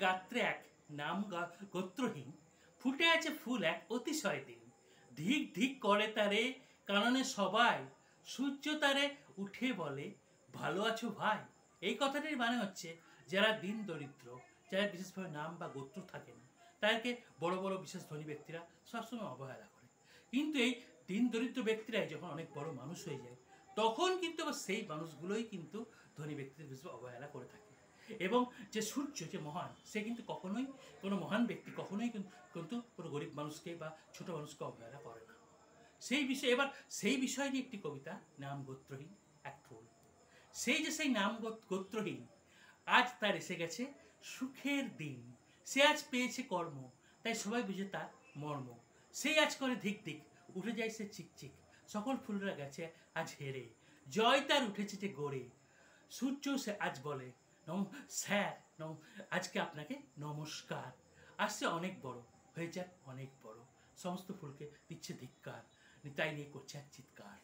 গাত্রে এক নাম গোত্রহীন, ফুটে আছে ফুল এক অতিশয় দিন। ধিক ধিক করে তারে কাননে সবাই, সূর্য তারে উঠে বলে ভালো আছো ভাই। এই কথাটির মানে হচ্ছে যারা দিন দরিদ্র, যারা বিশেষভাবে নাম বা গোত্র থাকে না, তাদেরকে বড় বড় বিশেষ ধনী ব্যক্তিরা সবসময় অবহেলা করে। কিন্তু এই দিন দরিদ্র ব্যক্তিরাই যখন অনেক বড় মানুষ হয়ে যায়, তখন কিন্তু আবার সেই মানুষগুলোই কিন্তু ধনী ব্যক্তিদের বিশেষ অবহেলা করে থাকে। এবং যে সূর্য যে মহান, সে কিন্তু কখনোই কোনো মহান ব্যক্তি কখনোই কিন্তু কোনো গরিব মানুষকে বা ছোট মানুষকে অবহেলা করে না। সেই বিষয়ে এবার সেই বিষয় নিয়ে একটি কবিতা, নাম গোত্রহীন এক ফুল। সেই নাম গোত্রহীন, আজ তার এসে গেছে সুখের দিন। সে আজ পেয়েছে কর্ম, তাই সবাই বুঝে তার মর্ম। সেই আজ করে ধিক ধিক, উঠে যায় সে চিকচিক। সকল ফুলরা গেছে আজ হেরে, জয় তার উঠেছে যে গড়ে। সূর্য সে আজ বলে স্যার আজকে আপনাকে নমস্কার। আসছে অনেক বড়, হয়ে যাক অনেক বড়। সমস্ত ফুলকে দিচ্ছে ধিক্কার, তাই নিয়ে করছে এক চিৎকার।